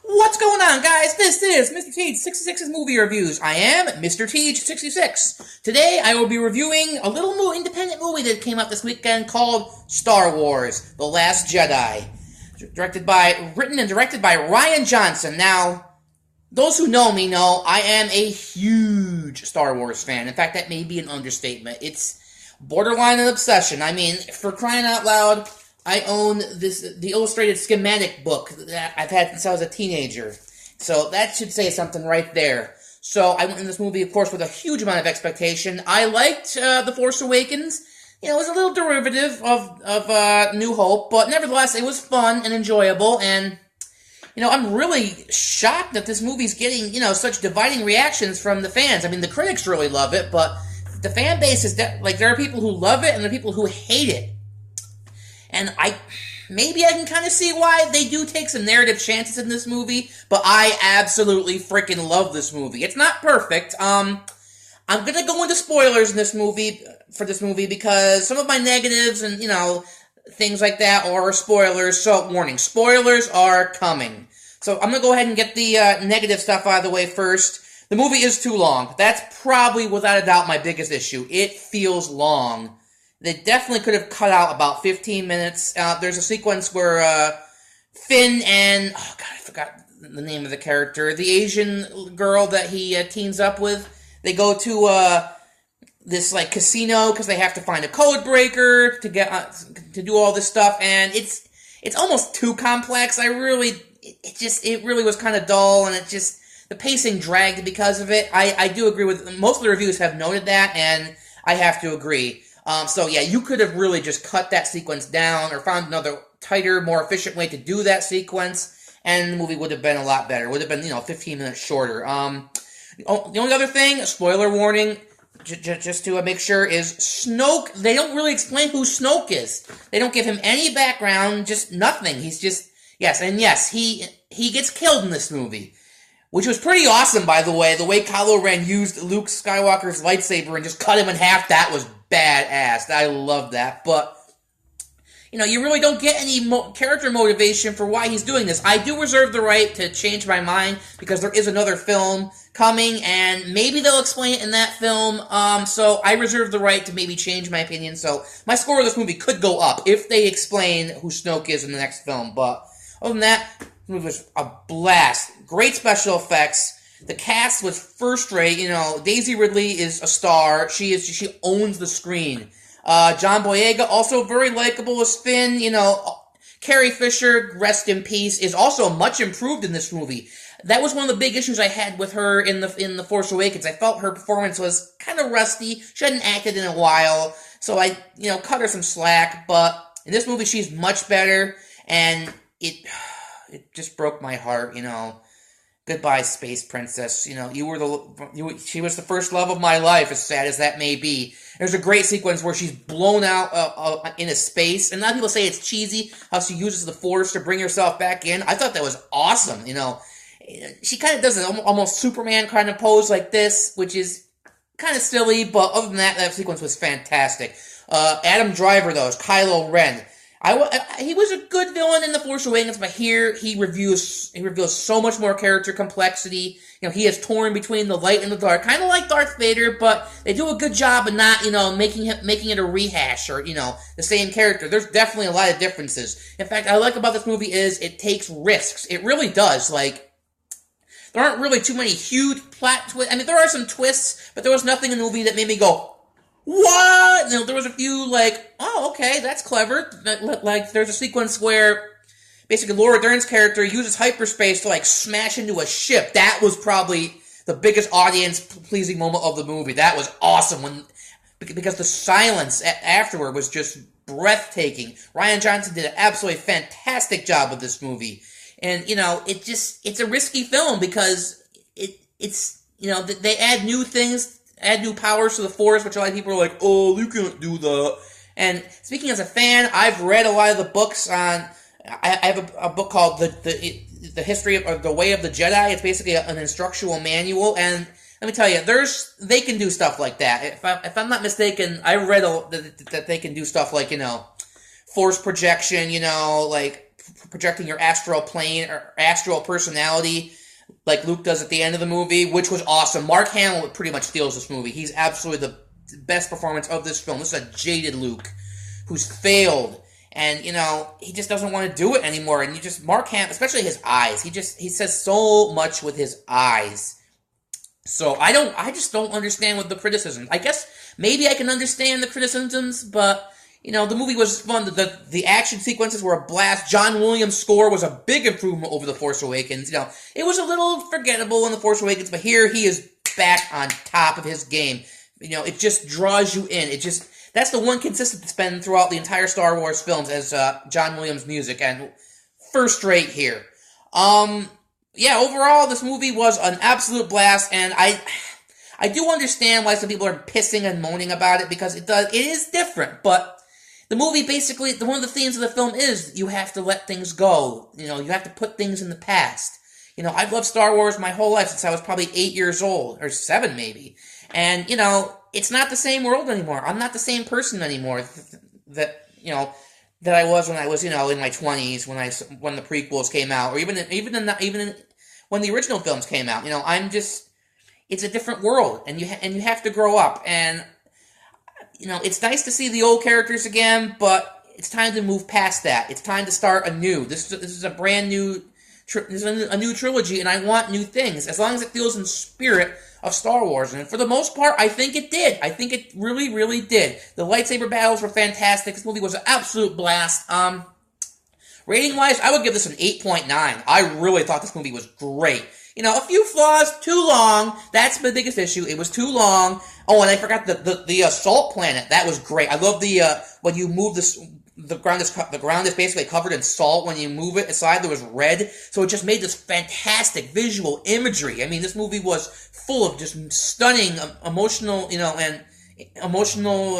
What's going on, guys? This is MrTeej66's movie reviews. I am MrTeej66. Today, I will be reviewing a little more independent movie that came out this weekend called Star Wars: The Last Jedi. Written and directed by Rian Johnson. Now, those who know me know I am a huge Star Wars fan. In fact, that may be an understatement. It's borderline an obsession. I mean, for crying out loud, I own the illustrated schematic book that I've had since I was a teenager. So that should say something right there. So I went in this movie, of course, with a huge amount of expectation. I liked The Force Awakens. You know, it was a little derivative of New Hope, but nevertheless, it was fun and enjoyable. And, you know, I'm really shocked that this movie's getting, you know, such dividing reactions from the fans. I mean, the critics really love it, but the fan base is, like, there are people who love it and there are people who hate it. And maybe I can kind of see why they do take some narrative chances in this movie, but I absolutely freaking love this movie. It's not perfect. I'm gonna go into spoilers in this movie, because some of my negatives and, you know, things like that are spoilers, so warning, spoilers are coming. So I'm gonna go ahead and get the negative stuff out of the way first. The movie is too long. That's probably, without a doubt, my biggest issue. It feels long. They definitely could have cut out about 15 minutes. There's a sequence where Finn and, oh god, I forgot the name of the character, the Asian girl that he teams up with, they go to this like casino because they have to find a code breaker to get to do all this stuff, and it's almost too complex. It really was kind of dull, and the pacing dragged because of it. I do agree with most of the reviews have noted that, and I have to agree. So yeah, you could have really just cut that sequence down or found another tighter, more efficient way to do that sequence, and the movie would have been a lot better. It would have been, 15 minutes shorter. The only other thing, spoiler warning, just to make sure, is Snoke. They don't really explain who Snoke is. They don't give him any background, just nothing. He's just, he gets killed in this movie. Which was pretty awesome, by the way. The way Kylo Ren used Luke Skywalker's lightsaber and just cut him in half, that was badass. I love that. But, you really don't get any character motivation for why he's doing this. I do reserve the right to change my mind, because there is another film coming, and maybe they'll explain it in that film. So I reserve the right to maybe change my opinion. So my score of this movie could go up if they explain who Snoke is in the next film. But other than that, the movie was a blast. Great special effects. The cast was first rate. Daisy Ridley is a star. She owns the screen. John Boyega, also very likable as Finn. Carrie Fisher, rest in peace, is also much improved in this movie. That was one of the big issues I had with her in the Force Awakens. I felt her performance was kind of rusty. She hadn't acted in a while, so I cut her some slack. But in this movie, she's much better, and it just broke my heart. Goodbye, space princess. She was the first love of my life, as sad as that may be. There's a great sequence where she's blown out in a space, and a lot of people say it's cheesy how she uses the Force to bring herself back in. I thought that was awesome. She kind of does an almost Superman kind of pose like this, which is kind of silly, but other than that sequence was fantastic. Adam Driver, though, is Kylo Ren. He was a good villain in The Force Awakens, but here he reveals so much more character complexity. He is torn between the light and the dark, kind of like Darth Vader, but they do a good job of not, making it a rehash or, the same character. There's definitely a lot of differences. In fact, I like about this movie is it takes risks. It really does. There aren't really too many huge plot twists. I mean, there are some twists, but there was nothing in the movie that made me go, what? There was a few, oh, okay, that's clever. There's a sequence where, basically, Laura Dern's character uses hyperspace to, smash into a ship. That was probably the biggest audience-pleasing moment of the movie. That was awesome, because the silence afterward was just breathtaking. Rian Johnson did an absolutely fantastic job with this movie. And, it's a risky film, because it's they add new things, add new powers to the Force, which a lot of people are like, oh, you can't do that. And speaking as a fan, I've read a lot of the books on. I have a book called the History of the Way of the Jedi. It's basically an instructional manual, and let me tell you, they can do stuff like that. If I'm not mistaken, I read that they can do stuff like Force projection, projecting your astral plane or astral personality like Luke does at the end of the movie, which was awesome. Mark Hamill pretty much steals this movie. He's absolutely the best performance of this film. This is a jaded Luke who's failed, and he just doesn't want to do it anymore. And Mark Hamill, especially his eyes, he says so much with his eyes. So I just don't understand what the criticisms. I guess maybe I can understand the criticisms, but the movie was fun. The action sequences were a blast. John Williams' score was a big improvement over The Force Awakens. It was a little forgettable in The Force Awakens, but here he is back on top of his game. It just draws you in. That's the one consistent that's been throughout the entire Star Wars films as John Williams' music, and first rate here. Yeah, overall, this movie was an absolute blast, and I do understand why some people are pissing and moaning about it, because it is different, but the movie basically, one of the themes of the film is you have to let things go. You have to put things in the past. I've loved Star Wars my whole life since I was probably 8 years old, or 7 maybe, and, it's not the same world anymore. I'm not the same person anymore that I was when I was, in my 20s, when the prequels came out, or even when the original films came out. It's a different world, and you have to grow up, and it's nice to see the old characters again, but it's time to move past that. It's time to start anew. This is a brand new, this is a new trilogy, and I want new things, as long as it feels in spirit of Star Wars. And for the most part, I think it did. I think it really, really did. The lightsaber battles were fantastic. This movie was an absolute blast. Rating-wise, I would give this an 8.9. I really thought this movie was great. A few flaws, too long. That's the biggest issue. It was too long. Oh, and I forgot the salt planet. That was great. I love when you move the ground is basically covered in salt. When you move it aside, there was red. So it just made this fantastic visual imagery. I mean, this movie was full of just stunning emotional, and emotional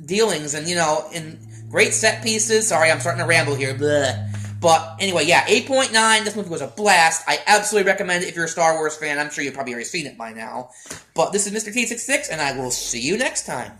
dealings, and and great set pieces. Sorry, I'm starting to ramble here. Blah. But anyway, yeah, 8.9. This movie was a blast. I absolutely recommend it if you're a Star Wars fan. I'm sure you've probably already seen it by now. But this is MrTeej66, and I will see you next time.